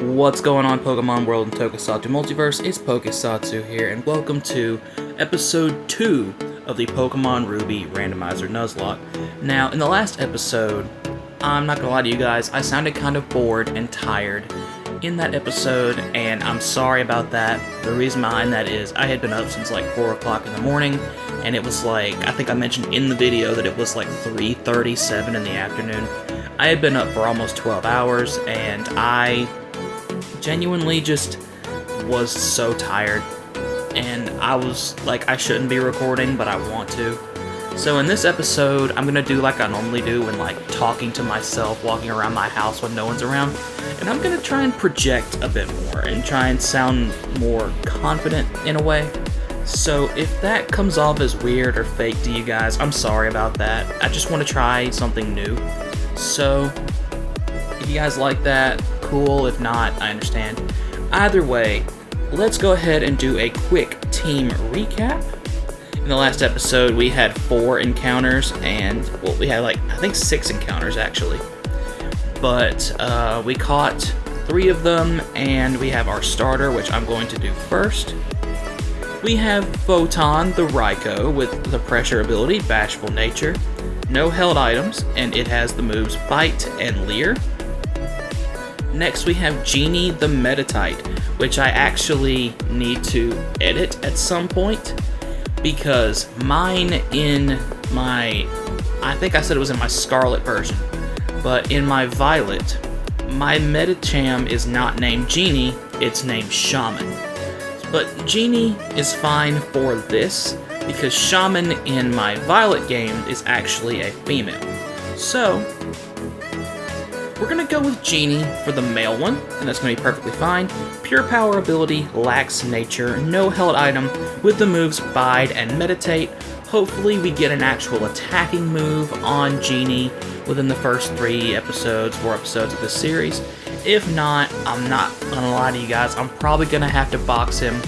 What's going on, Pokemon World and Tokusatsu Multiverse? It's Pokesatsu here, and welcome to episode 2 of the Pokemon Ruby Randomizer Nuzlocke. Now, in the last episode, I'm not gonna lie to you guys, I sounded kind of bored and tired in that episode, and I'm sorry about that. The reason behind that is I had been up since like 4 o'clock in the morning, and it was like, I think I mentioned in the video that it was like 3:37 in the afternoon. I had been up for almost 12 hours, and I genuinely just was so tired, and I was like, I shouldn't be recording, but I want to. So in this episode, I'm gonna do like I normally do when like talking to myself, walking around my house when no one's around, and I'm gonna try and project a bit more and try and sound more confident in a way. So if that comes off as weird or fake to you guys, I'm sorry about that. I just want to try something new. So if you guys like that, cool. If not, I understand. Either way, let's go ahead and do a quick team recap. In the last episode, we had 4 encounters, and, well, we had like, I think 6 encounters actually. But we caught 3 of them, and we have our starter, which I'm going to do first. We have Photon, the Raikou, with the pressure ability, Bashful Nature, no held items, and it has the moves Bite and Leer. Next we have Genie the Metatite, which I actually need to edit at some point, because mine in my, I think I said it was in my Scarlet version, but in my Violet, my Metacham is not named Genie, it's named Shaman. But Genie is fine for this, because Shaman in my Violet game is actually a female. So we're going to go with Genie for the male one, and that's going to be perfectly fine. Pure Power ability, Lax Nature, no held item, with the moves Bide and Meditate. Hopefully we get an actual attacking move on Genie within the first 4 episodes of this series. If not, I'm not going to lie to you guys, I'm probably going to have to box him,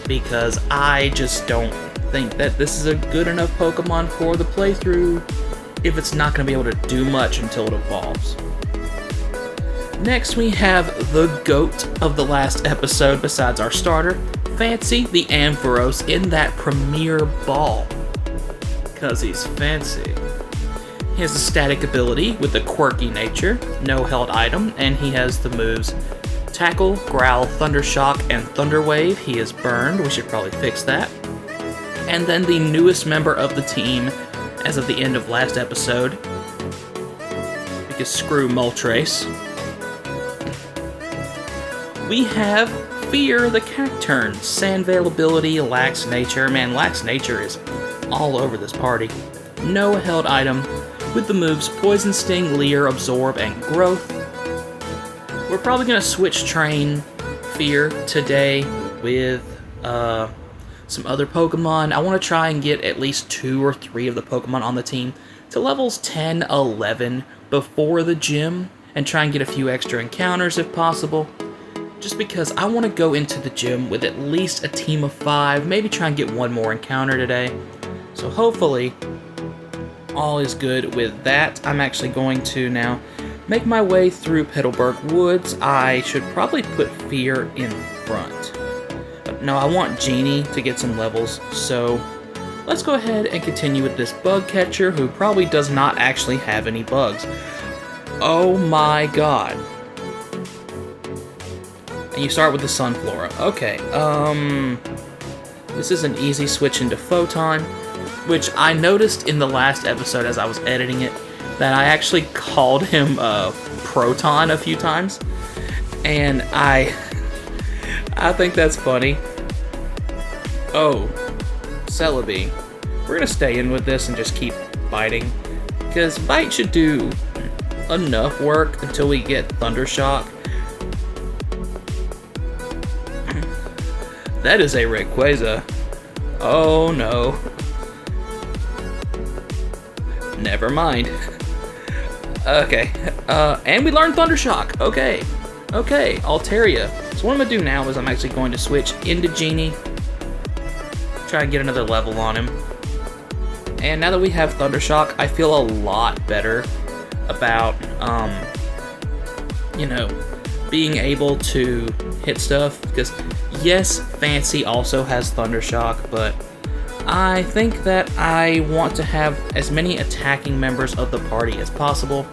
because I just don't think that this is a good enough Pokemon for the playthrough if it's not going to be able to do much until it evolves. Next, we have the GOAT of the last episode besides our starter, Fancy the Ampharos in that premier ball. Because he's fancy. He has a static ability with a quirky nature, no held item, and he has the moves Tackle, Growl, Thundershock, and Thunder Wave. He is burned, we should probably fix that. And then the newest member of the team as of the end of last episode, because screw Moltres. We have Fear the Cacturn, Sandvale ability, Lax Nature. Man, Lax Nature is all over this party. No held item, with the moves Poison Sting, Leer, Absorb, and Growth. We're probably going to switch train Fear today with some other Pokemon. I want to try and get at least 2 or 3 of the Pokemon on the team to levels 10, 11 before the gym, and try and get a few extra encounters if possible. Just because I want to go into the gym with at least a team of 5, maybe try and get 1 more encounter today. So hopefully, all is good with that. I'm actually going to now make my way through Petalburg Woods. I should probably put Fear in front. But no, I want Genie to get some levels, so let's go ahead and continue with this bug catcher, who probably does not actually have any bugs. Oh my god. And you start with the Sunflora. Okay, this is an easy switch into Photon, which I noticed in the last episode as I was editing it, that I actually called him Proton a few times, and I think that's funny. Oh, Celebi. We're gonna stay in with this and just keep biting, because Bite should do enough work until we get Thundershock. That is a Rayquaza. Oh no. Never mind. Okay. And we learned Thundershock. Okay, Altaria. So what I'm going to do now is I'm actually going to switch into Genie. Try and get another level on him. And now that we have Thundershock, I feel a lot better about, being able to hit stuff, because yes, Fancy also has Thunder Shock, but I think that I want to have as many attacking members of the party as possible.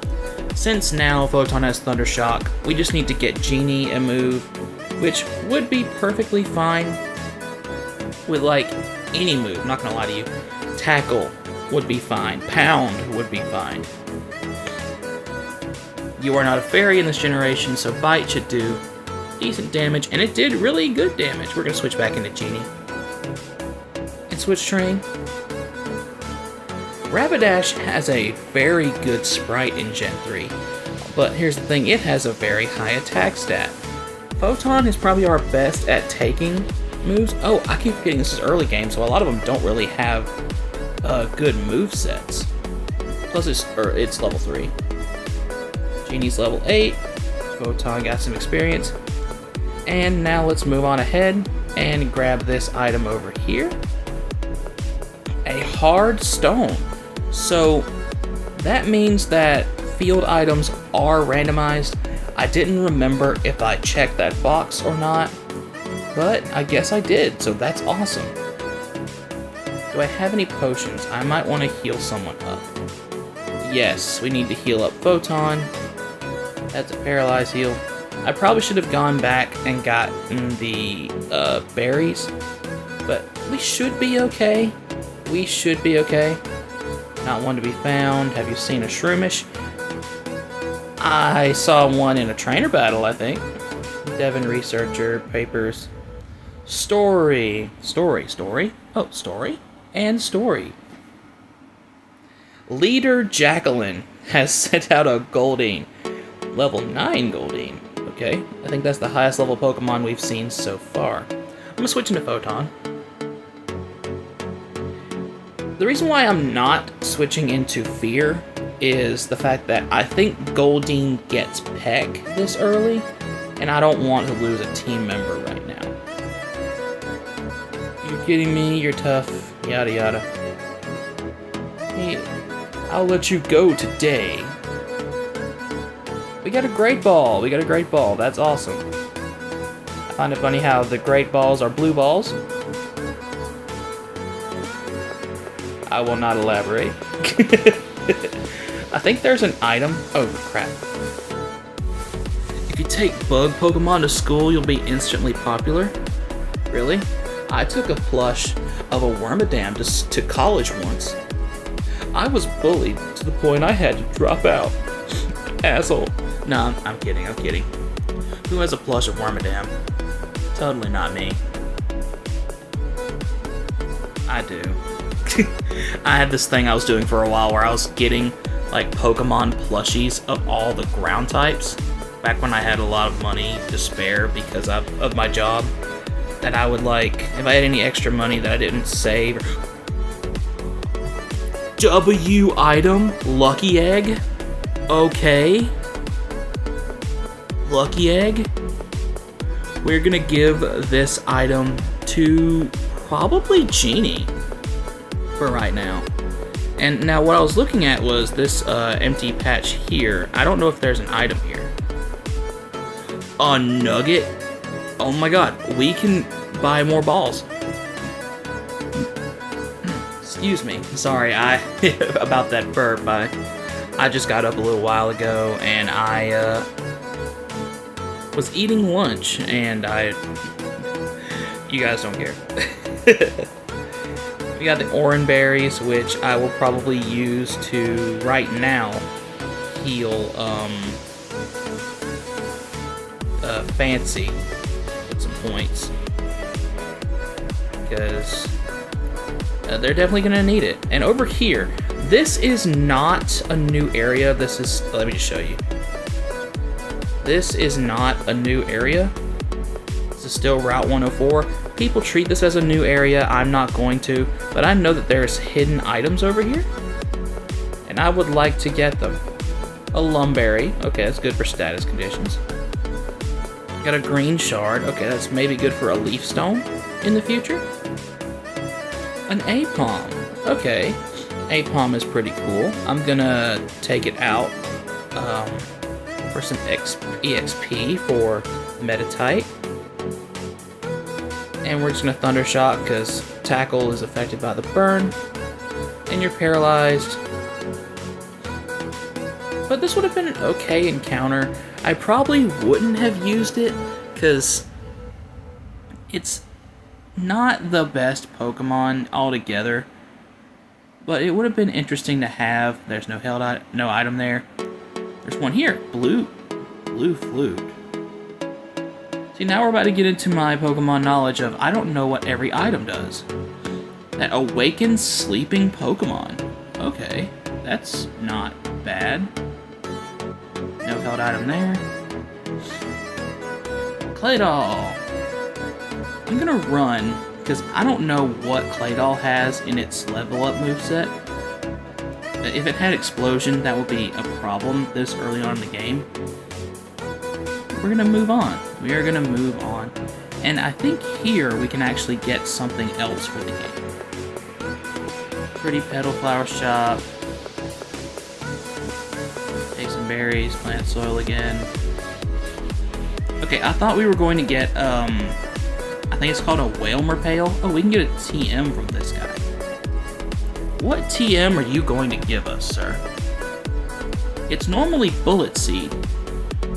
Since now Photon has Thunder Shock, we just need to get Genie a move, which would be perfectly fine with like any move, not gonna lie to you. Tackle would be fine, Pound would be fine. You are not a fairy in this generation, so Bite should do decent damage, and it did really good damage. We're gonna switch back into Genie. And switch train. Rapidash has a very good sprite in Gen 3, but here's the thing, it has a very high attack stat. Photon is probably our best at taking moves. Oh, I keep forgetting this is early game, so a lot of them don't really have good move sets. Plus it's level 3. Genie's level 8, Photon got some experience, and now let's move on ahead and grab this item over here. A hard stone. So that means that field items are randomized. I didn't remember if I checked that box or not, but I guess I did, so that's awesome. Do I have any potions? I might want to heal someone up. Yes, we need to heal up Photon. That's a paralyzed heal. I probably should have gone back and gotten the berries, but we should be okay. We should be okay. Not one to be found. Have you seen a Shroomish? I saw one in a trainer battle, I think. Devon Researcher, Papers. Story. Oh, story? And story. Leader Jacqueline has sent out a Goldeen. Level 9 Goldeen. Okay, I think that's the highest level Pokemon we've seen so far. I'm gonna switch into Photon. The reason why I'm not switching into Fear is the fact that I think Goldeen gets Peck this early, and I don't want to lose a team member right now. You're kidding me, you're tough, yada yada. Hey, I'll let you go today. We got a Great Ball, that's awesome. I find it funny how the Great Balls are blue balls. I will not elaborate. I think there's an item. Oh, crap. If you take bug Pokemon to school, you'll be instantly popular. Really? I took a plush of a Wormadam to college once. I was bullied to the point I had to drop out. Asshole. Nah, I'm kidding. Who has a plush of Wormadam? Totally not me. I do. I had this thing I was doing for a while where I was getting like Pokemon plushies of all the ground types back when I had a lot of money to spare because of my job, that I would like, if I had any extra money that I didn't save. W item? Lucky Egg? Okay. Lucky Egg? We're gonna give this item to probably Genie for right now. And now what I was looking at was this empty patch here. I don't know if there's an item here. A nugget? Oh my god, we can buy more balls. Excuse me, sorry, about that burp. I just got up a little while ago and I was eating lunch and you guys don't care. We got the Oran Berries, which I will probably use to, right now, heal Fancy with some points. Because they're definitely going to need it. And over here, this is not a new area. This is, let me just show you. This is not a new area. This is still Route 104. People treat this as a new area. I'm not going to, but I know that there's hidden items over here, and I would like to get them. A Lumberry. Okay, that's good for status conditions. Got a Green Shard. Okay, that's maybe good for a Leaf Stone in the future. An Apom. Okay, Apom is pretty cool. I'm gonna take it out for for some EXP for Metatite. And we're just going to Thunder Shock because Tackle is affected by the burn. And you're paralyzed. But this would have been an okay encounter. I probably wouldn't have used it because it's not the best Pokemon altogether. But it would have been interesting to have. There's no item there. There's one here. Blue Flute. See, now we're about to get into my Pokemon knowledge of I don't know what every item does. That awakens sleeping Pokemon. Okay, that's not bad. No held item there. Claydol. I'm gonna run because I don't know what Claydol has in its level up moveset. If it had Explosion, that would be a problem this early on in the game. We're gonna move on. We are gonna move on. And I think here we can actually get something else for the game. Pretty Petal Flower Shop. Take some berries, plant soil again. Okay, I thought we were going to get, I think it's called a Whalmer Pail. Oh, we can get a TM from this guy. What TM are you going to give us, sir? It's normally Bullet Seed.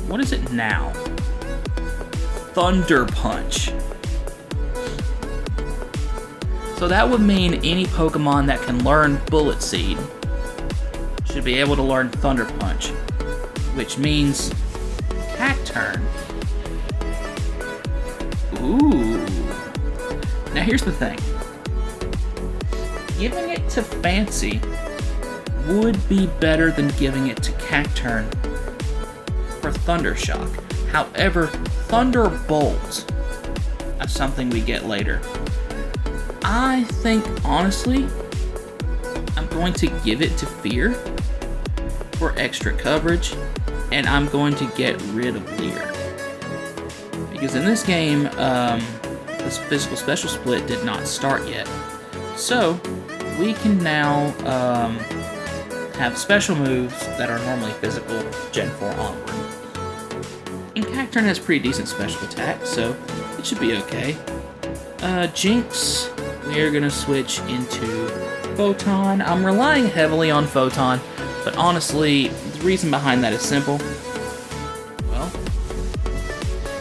What is it now? Thunder Punch. So that would mean any Pokemon that can learn Bullet Seed should be able to learn Thunder Punch, which means Cacturn. Ooh. Now here's the thing. Giving it to Fancy would be better than giving it to Cacturn for Thunder Shock. However, Thunderbolt is something we get later. I think, honestly, I'm going to give it to Fear for extra coverage, and I'm going to get rid of Leer. Because in this game, this physical special split did not start yet. So, we can now have special moves that are normally physical Gen 4 onward. And Cacturn has pretty decent special attack, so it should be okay. Jinx, we are going to switch into Photon. I'm relying heavily on Photon, but honestly, the reason behind that is simple. Well,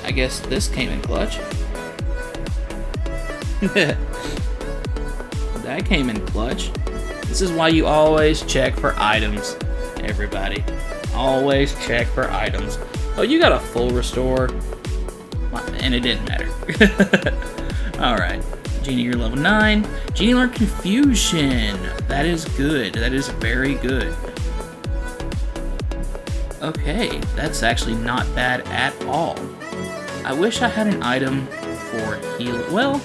I guess this came in clutch. That came in clutch. This is why you always check for items, everybody. Always check for items. Oh, you got a full restore. And it didn't matter. Alright. Genie, you're level 9. Genie learned Confusion. That is good. That is very good. Okay, that's actually not bad at all. I wish I had an item for heal. Well,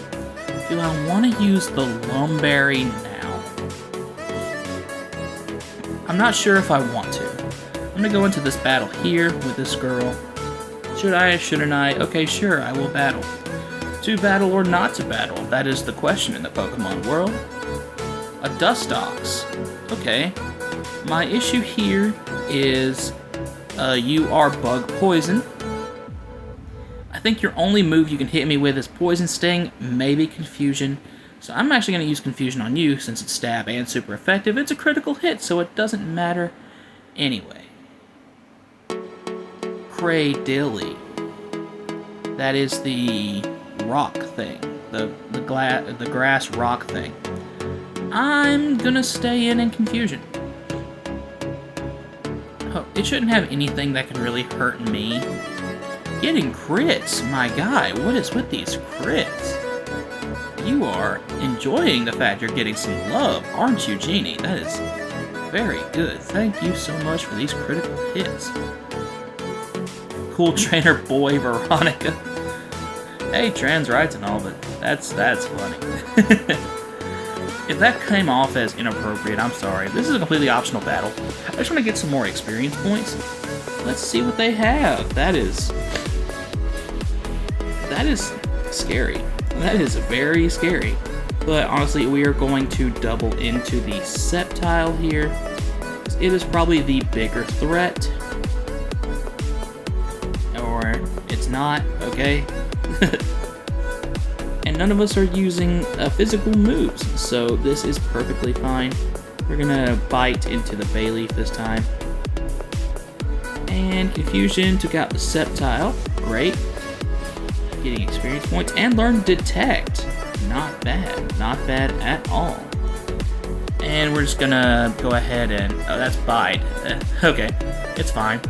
do I want to use the Lumberry now? I'm not sure if I want to. I'm going to go into this battle here with this girl. Should I, shouldn't I? Okay, sure, I will battle. To battle or not to battle? That is the question in the Pokemon world. A Dustox. Okay. My issue here is you are Bug Poison. I think your only move you can hit me with is Poison Sting, maybe Confusion. So I'm actually going to use Confusion on you since it's stab and super effective. It's a critical hit, so it doesn't matter anyway. Cradilly. That is the rock thing. The grass rock thing. I'm gonna stay in Confusion. Oh, it shouldn't have anything that can really hurt me. Getting crits, my guy. What is with these crits? You are enjoying the fact you're getting some love, aren't you, Genie? That is very good. Thank you so much for these critical hits. Cool trainer boy, Veronica. Hey, trans rights and all, but that's funny. If that came off as inappropriate, I'm sorry. This is a completely optional battle. I just want to get some more experience points. Let's see what they have. That is scary. That is very scary. But honestly, we are going to double into the Sceptile here. It is probably the bigger threat. not, okay? And none of us are using physical moves, so this is perfectly fine. We're gonna bite into the bay leaf this time. And Confusion took out the Sceptile. Great. Getting experience points. And learn Detect. Not bad. Not bad at all. And we're just gonna go ahead and... Oh, that's Bide. Okay. It's fine.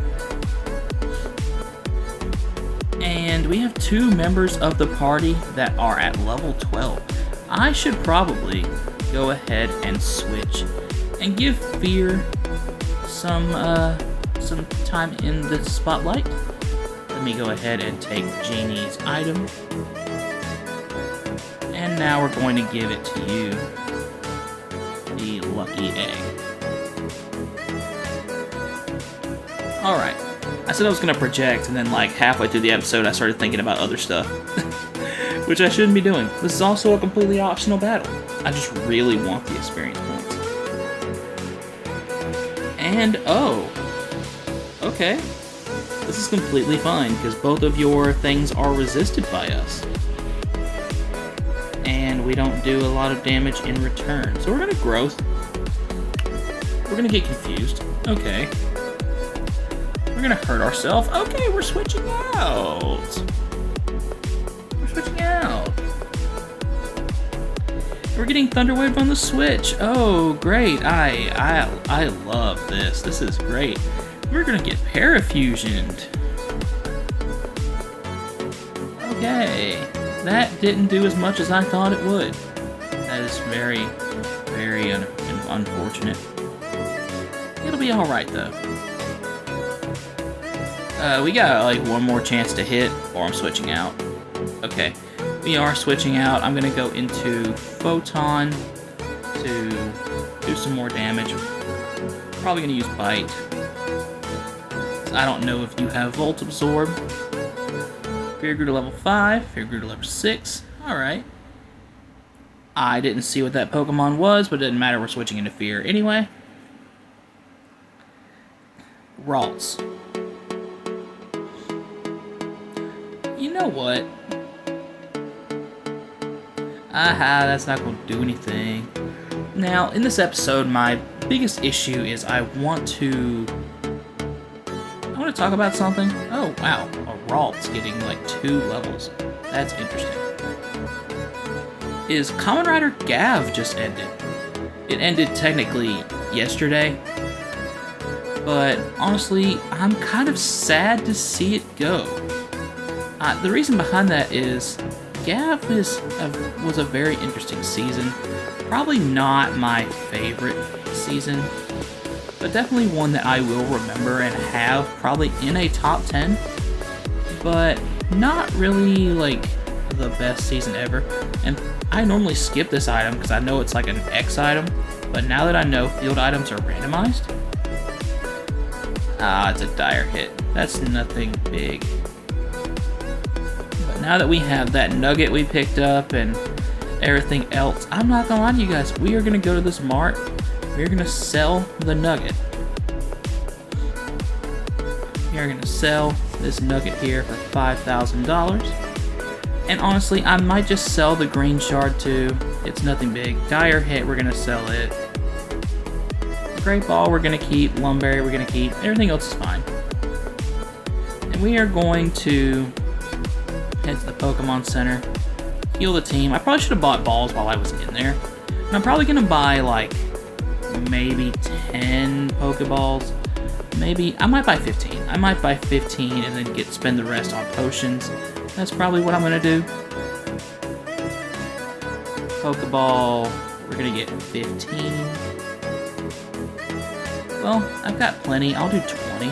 And we have 2 members of the party that are at level 12. I should probably go ahead and switch and give Fear some time in the spotlight. Let me go ahead and take Genie's item. And now we're going to give it to you, the lucky egg. Alright. I said I was going to project, and then like halfway through the episode I started thinking about other stuff. Which I shouldn't be doing. This is also a completely optional battle. I just really want the experience points. And, oh. Okay. This is completely fine, because both of your things are resisted by us. And we don't do a lot of damage in return. So we're going to growth. We're going to get confused. Okay. We're gonna hurt ourselves. Okay, we're switching out. We're switching out. We're getting Thunderwave on the switch. Oh, great. I love this. This is great. We're gonna get Parafusioned. Okay. That didn't do as much as I thought it would. That is very, very unfortunate. It'll be alright, though. We got like one more chance to hit, or I'm switching out. Okay, we are switching out. I'm gonna go into Photon to do some more damage. Probably gonna use Bite. I don't know if you have Volt Absorb. Fear grew to level 5, Fear grew to level 6. Alright. I didn't see what that Pokemon was, but it didn't matter, we're switching into Fear anyway. Ralts. You know what? Aha, that's not going to do anything. Now, in this episode, my biggest issue is I want to talk about something. Oh, wow. A Ralt's getting like 2 levels. That's interesting. Is Kamen Rider Gav just ended? It ended technically yesterday. But honestly, I'm kind of sad to see it go. The reason behind that is Gav was a very interesting season. Probably not my favorite season, but definitely one that I will remember and have probably in a top 10, but not really like the best season ever. And I normally skip this item because I know it's like an X item, but now that I know field items are randomized, it's a dire hit. That's nothing big. Now that we have that nugget we picked up and everything else, I'm not gonna lie to you guys, we are gonna go to this mart, we're gonna sell the nugget. We are gonna sell this nugget here for $5,000. And honestly, I might just sell the green shard too. It's nothing big. Dire hit, we're gonna sell it. Great ball, we're gonna keep. Lumberry, we're gonna keep. Everything else is fine. And we are going to head to the Pokemon Center, heal the team. I probably should have bought balls while I was in there. And I'm probably going to buy like maybe 10 Pokeballs. Maybe, I might buy 15. I might buy 15 and then spend the rest on potions. That's probably what I'm going to do. Pokeball, we're going to get 15. Well, I've got plenty. I'll do 20.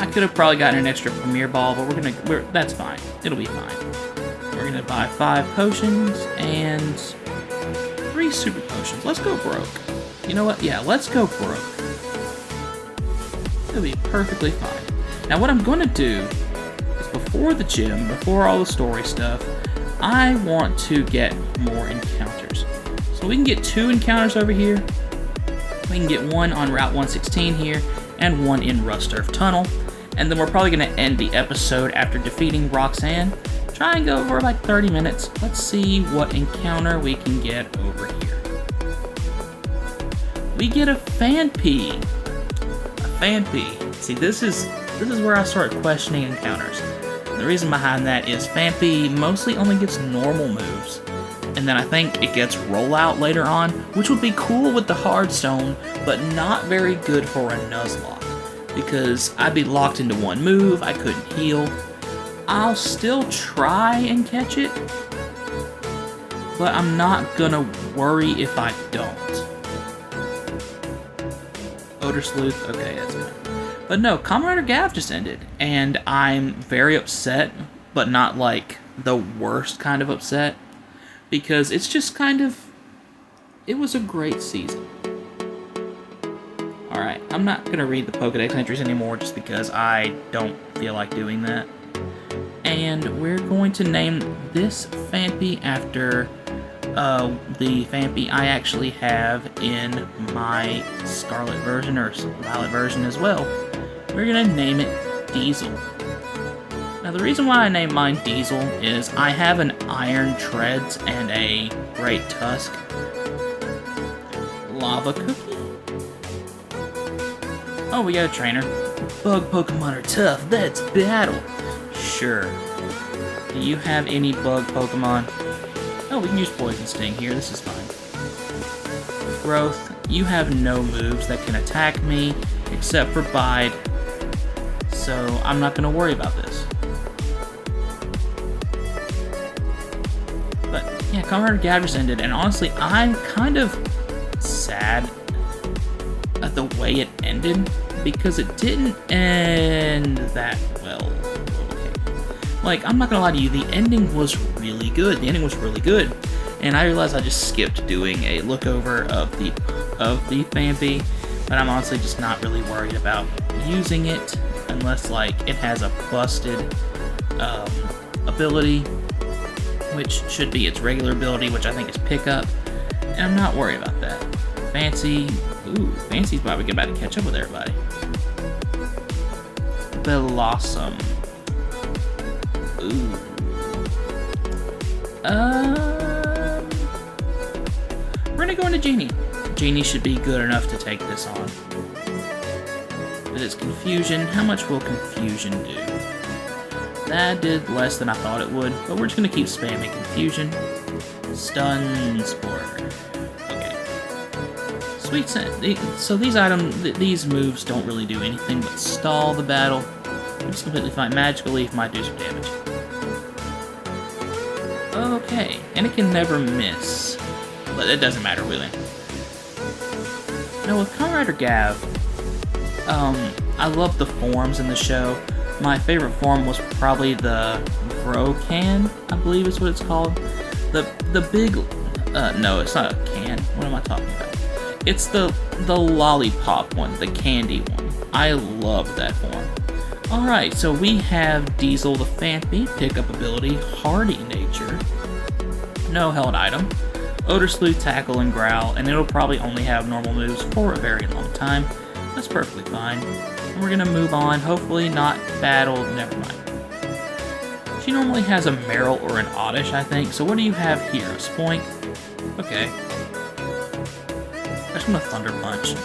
I could have probably gotten an extra Premier Ball, but that's fine. It'll be fine. We're gonna buy 5 potions and 3 super potions. Let's go broke. You know what? Yeah, let's go broke. It'll be perfectly fine. Now what I'm gonna do is before the gym, before all the story stuff, I want to get more encounters. So we can get 2 encounters over here. We can get 1 on Route 116 here, and one in Rust Earth Tunnel. And then we're probably going to end the episode after defeating Roxanne. Try and go for like 30 minutes. Let's see what encounter we can get over here. We get a Fanpy. A Fanpy. See, this is where I start questioning encounters. The reason behind that is Fanpy mostly only gets normal moves. And then I think it gets rollout later on, which would be cool with the Hardstone, but not very good for a Nuzlocke. Because I'd be locked into one move, I couldn't heal. I'll still try and catch it, but I'm not gonna worry if I don't. Odor Sleuth, okay, that's fine. But no, Kamen Rider Gav just ended, and I'm very upset, but not like the worst kind of upset, because it's just kind of, it was a great season. Alright, I'm not going to read the Pokedex entries anymore just because I don't feel like doing that. And we're going to name this Fanpy after the Fanpy I actually have in my Scarlet version, or Violet version as well. We're going to name it Diesel. Now the reason why I named mine Diesel is I have an Iron Treads and a Great Tusk. Lava Cookie? Oh, we got a trainer. Bug Pokemon are tough, that's battle. Sure. Do you have any bug Pokemon? Oh, we can use Poison Sting here, this is fine. Growth, you have no moves that can attack me, except for Bide. So, I'm not going to worry about this. But, yeah, Kamen Rider Gav just ended, and honestly, I'm kind of sad at the way it ended, because it didn't end that well. Okay. Like, I'm not gonna lie to you, the ending was really good. The ending was really good, and I realized I just skipped doing a look over of the Fanpy, but I'm honestly just not really worried about using it unless like it has a busted ability, which should be its regular ability, which I think is Pickup, and I'm not worried about that. Fancy. Ooh, Fancy's probably about to catch up with everybody. Blossom. Ooh. We're gonna go into Genie. Genie should be good enough to take this on. But it's Confusion. How much will Confusion do? That did less than I thought it would, but we're just gonna keep spamming Confusion. Stun Spore. Sweet scent. So these moves don't really do anything but stall the battle. It's completely fine. Magical Leaf might do some damage. Okay, and it can never miss, but it doesn't matter really. Now with Kamen Rider Gav, I love the forms in the show. My favorite form was probably the Brocan, I believe is what it's called. The big, no, it's not a can. What am I talking about? It's the lollipop one, the candy one. I love that form. Alright, so we have Diesel the Fanpy, pickup ability, Hardy Nature, no held item, Odor Sleuth, Tackle, and Growl, and it'll probably only have normal moves for a very long time. That's perfectly fine. And we're gonna move on, hopefully not battle, never mind. She normally has a Meryl or an Oddish, I think, so what do you have here? A Spoink? Okay. I just want to Thunder Punch.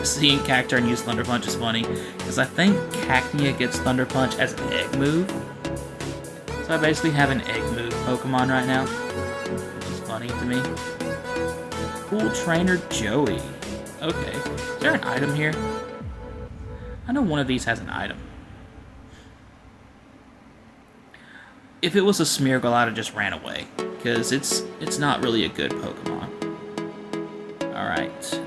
Seeing Cacturne use Thunder Punch is funny, because I think Cacnea gets Thunder Punch as an egg move. So I basically have an egg move Pokemon right now, which is funny to me. Cool Trainer Joey. Okay, is there an item here? I know one of these has an item. If it was a Smeargle, I'd have just ran away, because it's not really a good Pokemon. Alright.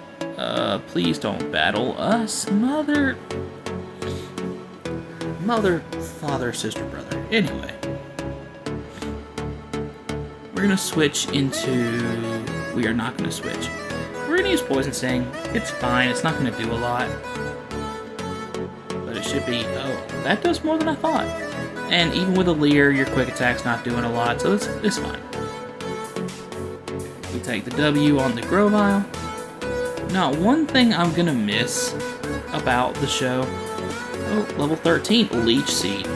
Please don't battle us, mother, father, sister, brother. Anyway. We're gonna switch into... We are not gonna switch. We're gonna use Poison Sting. It's fine, it's not gonna do a lot. But it should be... Oh, that does more than I thought. And even with a Leer, your quick attack's not doing a lot, so it's fine. We take the W on the Grovyle. Now, one thing I'm gonna miss about the show. Oh, level 13, Leech Seed.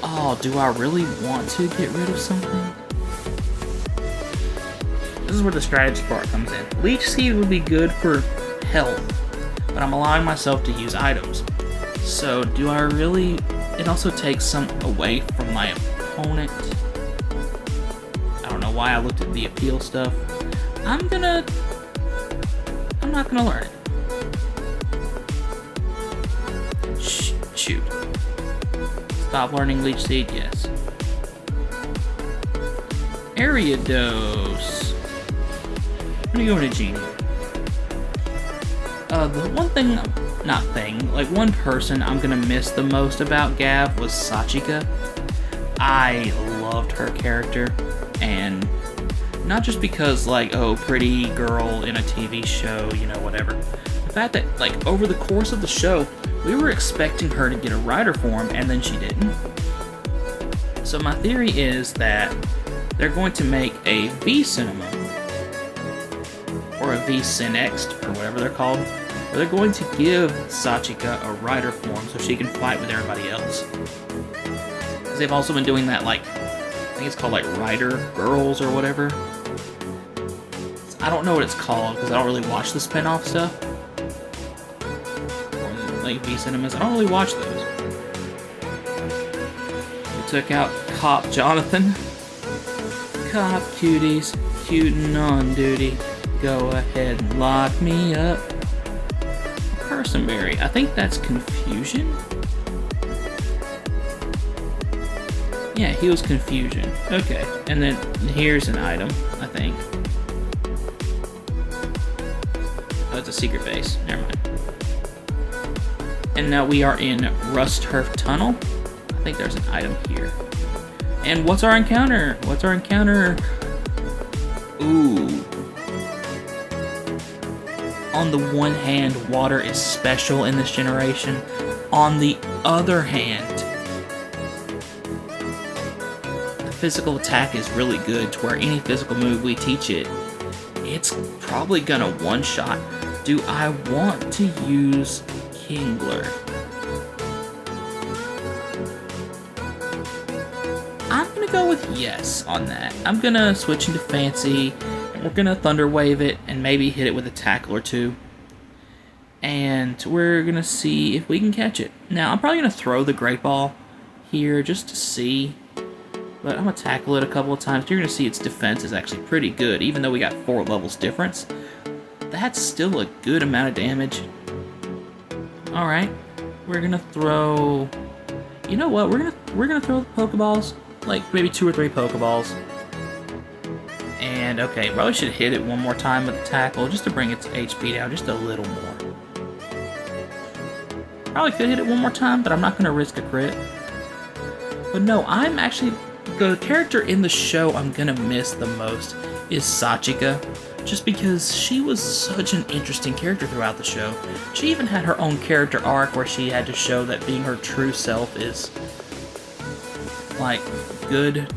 Oh, do I really want to get rid of something? This is where the strategy part comes in. Leech Seed would be good for health, but I'm allowing myself to use items. So, do I really... It also takes some away from my opponent. I don't know why I looked at the appeal stuff. I'm not gonna learn it. Shoot. Stop learning Leech Seed, yes. Area Dose. I'm gonna go into Genie. The one thing, one person I'm gonna miss the most about Gav was Sachika. I loved her character, and not just because, pretty girl in a TV show, whatever. The fact that, over the course of the show, we were expecting her to get a rider form, and then she didn't. So my theory is that they're going to make a V-Cinema, or a V-Cinext, or whatever they're called, where they're going to give Sachika a rider form so she can fight with everybody else. Because they've also been doing that, I think it's called, Rider Girls or whatever. I don't know what it's called, because I don't really watch the spin-off stuff. Or, V-Cinemas. I don't really watch those. We took out Cop Jonathan. Cop cuties, cutin' on duty. Go ahead and lock me up. Personberry. I think that's Confusion. Yeah, he was Confusion. Okay, and then here's an item, I think. Oh, it's a secret base. Never mind. And now we are in Rustturf Tunnel. I think there's an item here. And what's our encounter? Ooh. On the one hand, water is special in this generation. On the other hand, the physical attack is really good to where any physical move we teach it, it's probably gonna one-shot. Do I want to use Kingler? I'm gonna go with yes on that. I'm gonna switch into Fancy. We're gonna Thunder Wave it and maybe hit it with a tackle or two. And we're gonna see if we can catch it. Now, I'm probably gonna throw the Great Ball here just to see. But I'm gonna tackle it a couple of times. You're gonna see its defense is actually pretty good, even though we got 4 levels difference. That's still a good amount of damage. Alright. We're gonna throw... You know what? We're gonna throw the Pokeballs. Maybe 2 or 3 Pokeballs. And, okay, probably should hit it one more time with the tackle, just to bring its HP down just a little more. Probably could hit it one more time, but I'm not going to risk a crit. But no, I'm actually... The character in the show I'm going to miss the most is Sachika, just because she was such an interesting character throughout the show. She even had her own character arc where she had to show that being her true self is, good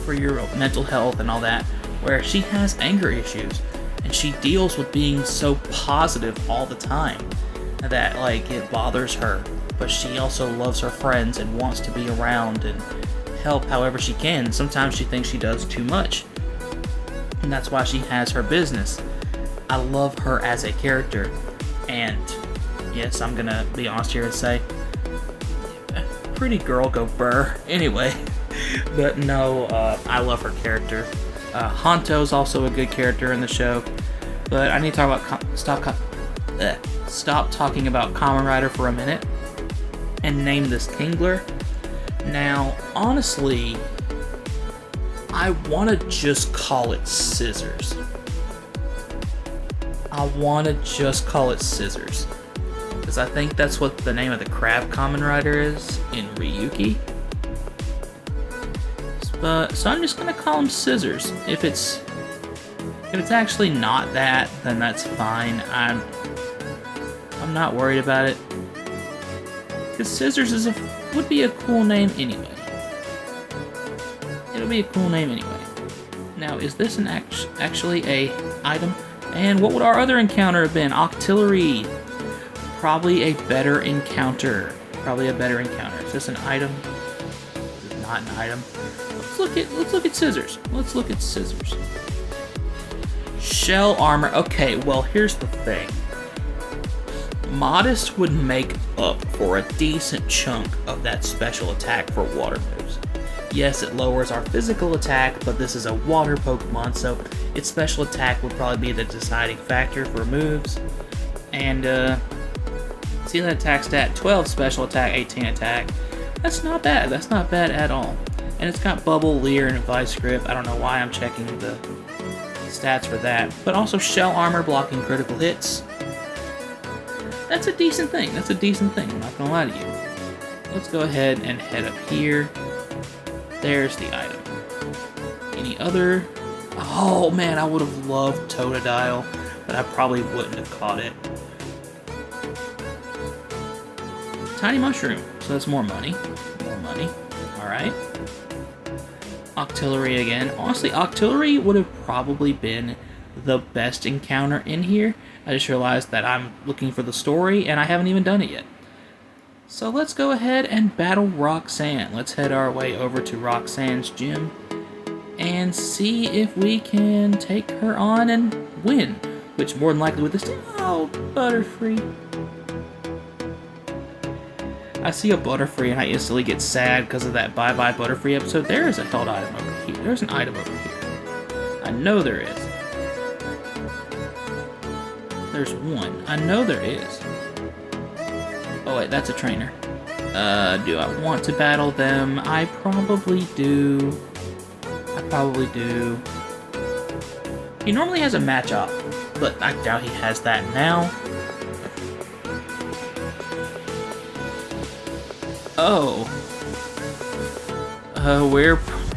for your mental health and all that. Where she has anger issues, and she deals with being so positive all the time that, it bothers her, but she also loves her friends and wants to be around and help however she can. Sometimes she thinks she does too much, and that's why she has her business. I love her as a character, and yes, I'm gonna be honest here and say, pretty girl go burr. Anyway, but no, I love her character. Honto's also a good character in the show, but I need to talk about stop talking about Kamen Rider for a minute and name this Kingler. Now, honestly, I want to just call it Scissors. Because I think that's what the name of the Crab Kamen Rider is in Ryuki. So I'm just gonna call him Scissors. If it's actually not that, then that's fine. I'm not worried about it. Because Scissors would be a cool name anyway. It'll be a cool name anyway. Now, is this actually a item? And what would our other encounter have been? Octillery. probably a better encounter. Probably a better encounter. Is this an item? Is it not an item? Let's look at scissors. Let's look at scissors. Shell armor. Okay, well, here's the thing. Modest would make up for a decent chunk of that special attack for water moves. Yes, it lowers our physical attack, but this is a water Pokemon, so its special attack would probably be the deciding factor for moves. And, see that attack stat, 12 special attack, 18 attack. That's not bad. That's not bad at all. And it's got Bubble, Leer, and Vice Grip. I don't know why I'm checking the stats for that. But also Shell Armor, blocking critical hits. That's a decent thing. That's a decent thing. I'm not gonna lie to you. Let's go ahead and head up here. There's the item. Any other? Oh man, I would have loved Totodile, but I probably wouldn't have caught it. Tiny Mushroom, so that's more money. More money. Alright. Octillery again. Honestly, Octillery would have probably been the best encounter in here. I just realized that I'm looking for the story, and I haven't even done it yet. So let's go ahead and battle Roxanne. Let's head our way over to Roxanne's gym and see if we can take her on and win. Which more than likely with this... Oh, Butterfree. I see a Butterfree and I instantly get sad because of that Bye Bye Butterfree episode. There is a held item over here. There's an item over here. I know there is. There's one. I know there is. Oh wait, that's a trainer. Do I want to battle them? I probably do. I probably do. He normally has a match up, but I doubt he has that now. Oh.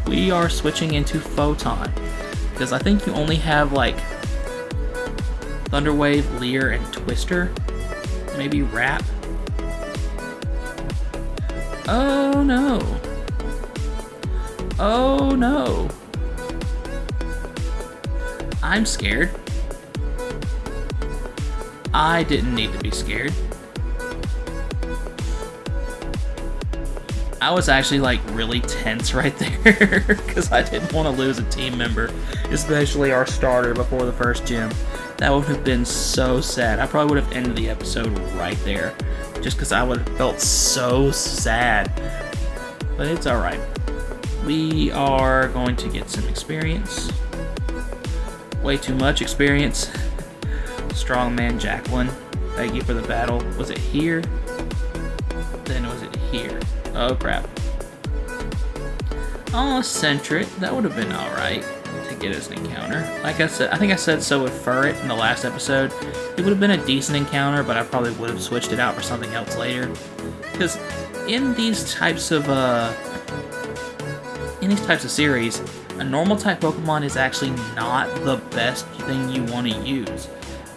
We are switching into Photon. Because I think you only have, like, Thunderwave, Leer, and Twister. Maybe Wrap. Oh no. Oh no. I'm scared. I didn't need to be scared. I was actually like really tense right there because I didn't want to lose a team member, especially our starter before the first gym. That would have been so sad. I probably would have ended the episode right there just because I would have felt so sad. But it's alright. We are going to get some experience. Way too much experience. Strongman Jacqueline. Thank you for the battle. Was it here? Then was it here? Oh crap. Oh, Eccentric. That would have been alright to get us an encounter. Like I said, I think I said so with Furret in the last episode. It would have been a decent encounter, but I probably would have switched it out for something else later. Because in these types of series, a normal type Pokemon is actually not the best thing you want to use.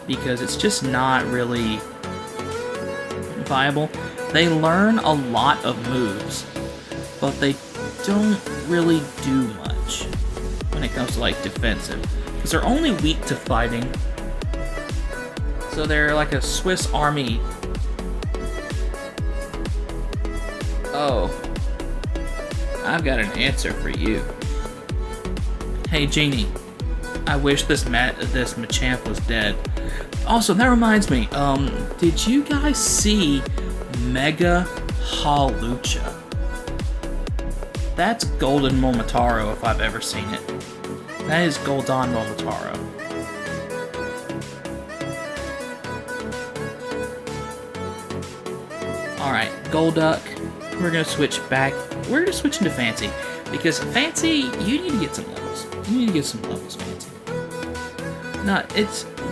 Because it's just not really viable. They learn a lot of moves, but they don't really do much when it comes to like defensive. Because they're only weak to fighting. So they're like a Swiss army. Oh. I've got an answer for you. Hey Genie, I wish this Machamp was dead. Also, that reminds me, did you guys see Mega Hawlucha? That's Golden Momotaro if I've ever seen it. That is Golden Momotaro. Alright, Golduck. We're gonna switch back. We're gonna switch into Fancy. Because Fancy, you need to get some levels. You need to get some levels, Fancy. No,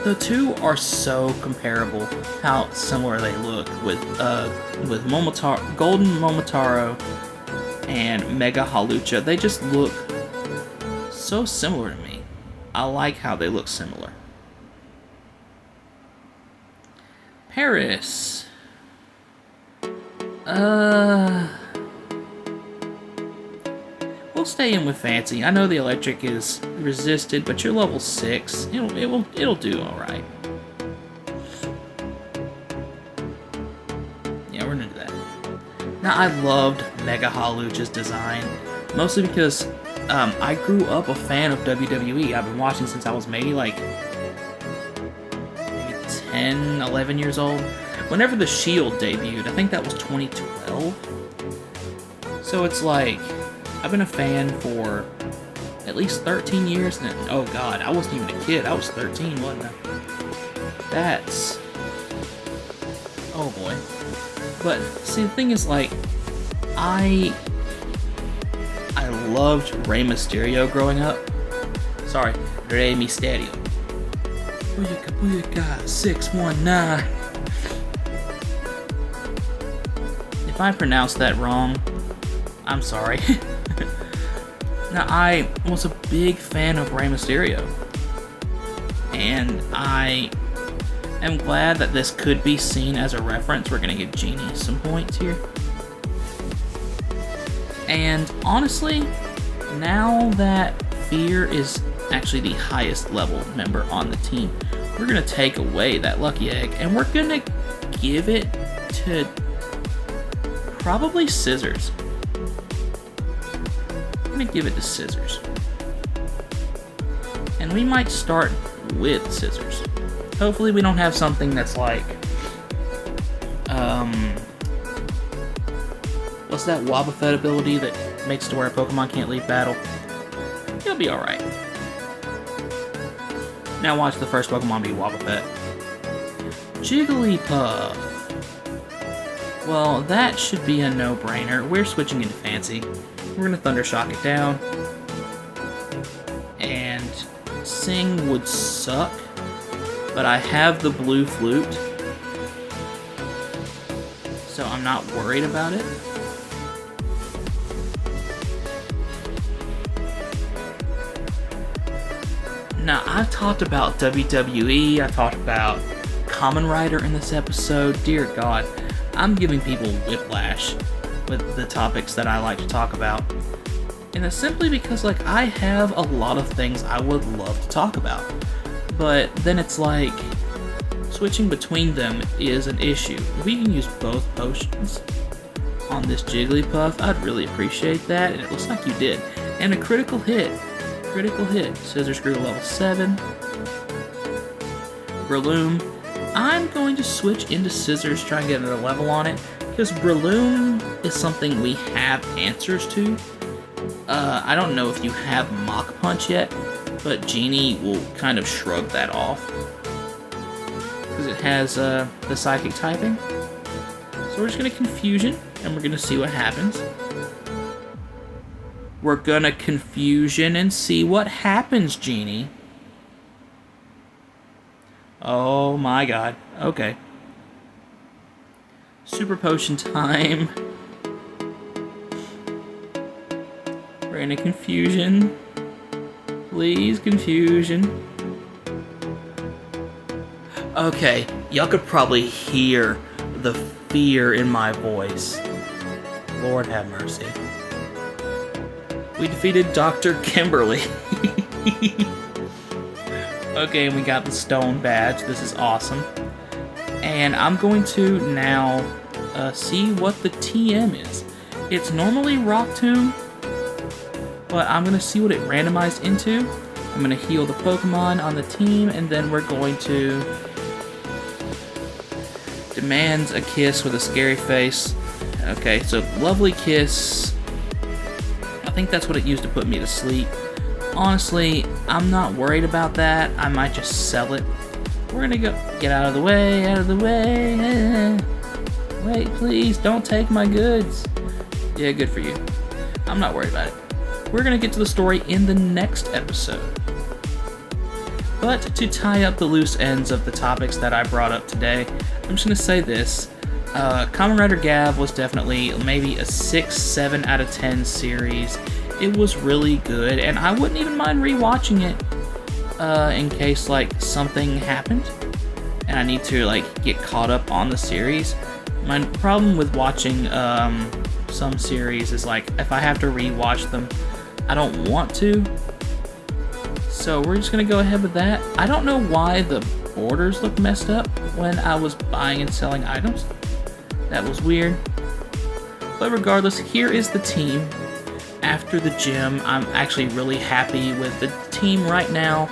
the two are so comparable how similar they look with Momotaro, Golden Momotaro and Mega Hawlucha. They just look so similar to me. I like how they look similar. Paris. We'll stay in with Fancy. I know the electric is resisted, but you're level 6. It'll do all right. Now, I loved Mega Halucha's design, mostly because I grew up a fan of WWE. I've been watching since I was maybe 10, 11 years old. Whenever The Shield debuted, I think that was 2012. So it's like, I've been a fan for at least 13 years now. Oh god, I wasn't even a kid. I was 13, wasn't I? That's... oh boy. But, see, the thing is, like, I loved Rey Mysterio growing up. Sorry, Rey Mysterio. Booyaka, booyaka, 619. If I pronounced that wrong, I'm sorry. Now, I was a big fan of Rey Mysterio. And I am glad that this could be seen as a reference. We're gonna give Genie some points here. And honestly, now that Fear is actually the highest level member on the team, we're gonna take away that lucky egg and we're gonna give it to probably Scissors. I'm gonna give it to Scissors. And we might start with Scissors. Hopefully we don't have something that's like, what's that Wobbuffet ability that makes it to where a Pokemon can't leave battle? It'll be alright. Now watch the first Pokemon be Wobbuffet. Jigglypuff. Well, that should be a no-brainer. We're switching into Fancy. We're gonna Thunder Shock it down. And Sing would suck, but I have the Blue Flute, so I'm not worried about it. Now, I've talked about WWE, I talked about Kamen Rider in this episode. Dear God, I'm giving people whiplash with the topics that I like to talk about. And it's simply because, like, I have a lot of things I would love to talk about. But then it's like, switching between them is an issue. If we can use both potions on this Jigglypuff, I'd really appreciate that, and it looks like you did. And a critical hit. Critical hit. Scissor Screw level 7. Breloom. I'm going to switch into Scissors, try and get another level on it, because Breloom is something we have answers to. I don't know if you have Mach Punch yet, but Genie will kind of shrug that off, because it has the Psychic typing. So we're just going to Confusion, and we're going to see what happens. We're going to Confusion and see what happens, Genie. Oh my god. Okay. Super Potion time. We're in a Confusion. Please, Confusion. Okay, y'all could probably hear the fear in my voice. Lord have mercy. We defeated Dr. Kimberly. Okay, and we got the Stone Badge. This is awesome. And I'm going to now see what the TM is. It's normally Rock Tomb, but I'm going to see what it randomized into. I'm going to heal the Pokemon on the team, and then we're going to demand a kiss with a scary face. Okay, so Lovely Kiss. I think that's what it used to put me to sleep. Honestly, I'm not worried about that. I might just sell it. We're gonna go. Get out of the way, out of the way. Wait, please, don't take my goods. Yeah, good for you. I'm not worried about it. We're gonna get to the story in the next episode. But to tie up the loose ends of the topics that I brought up today, I'm just gonna say this. Kamen Rider Gav was definitely maybe a 6-7 out of 10 series. It was really good, and I wouldn't even mind rewatching it in case like something happened and I need to like get caught up on the series. My problem with watching some series is like if I have to rewatch them, I don't want to. So we're just gonna go ahead with that. I don't know why the borders look messed up when I was buying and selling items. That was weird. But regardless, here is the team. After the gym, I'm actually really happy with the team right now.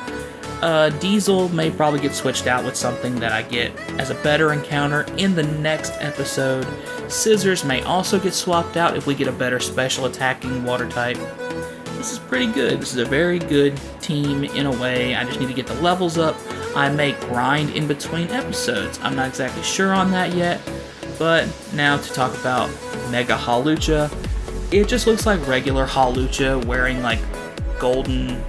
Diesel may probably get switched out with something that I get as a better encounter in the next episode. Scissors may also get swapped out if we get a better special attacking water type. This is pretty good. This is a very good team in a way. I just need to get the levels up. I may grind in between episodes. I'm not exactly sure on that yet. But now to talk about Mega Hawlucha. It just looks like regular Hawlucha wearing like golden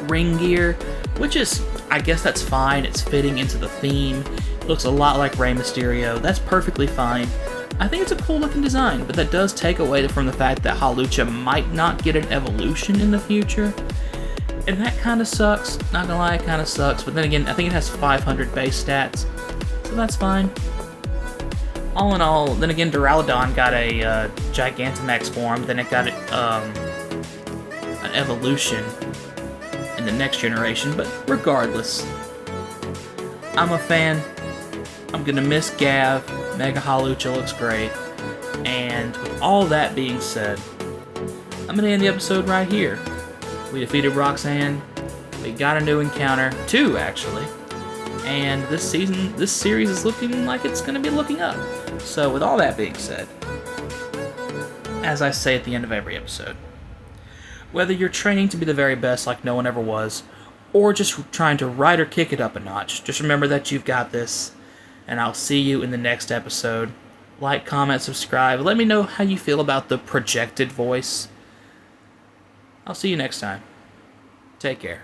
ring gear, which is, I guess that's fine. It's fitting into the theme. It looks a lot like Rey Mysterio. That's perfectly fine. I think it's a cool looking design, but that does take away from the fact that Hawlucha might not get an evolution in the future. And that kind of sucks. Not gonna lie, it kind of sucks. But then again, I think it has 500 base stats, so that's fine. All in all, then again, Duraludon got a Gigantamax form, then it got an evolution in the next generation, but regardless, I'm a fan. I'm gonna miss Gav. Mega Hawlucha looks great. And with all that being said, I'm gonna end the episode right here. We defeated Roxanne. We got a new encounter, 2 actually. And this series is looking like it's gonna be looking up. So with all that being said, as I say at the end of every episode, whether you're training to be the very best like no one ever was, or just trying to ride or kick it up a notch, just remember that you've got this, and I'll see you in the next episode. Like, comment, subscribe, let me know how you feel about the projected voice. I'll see you next time. Take care.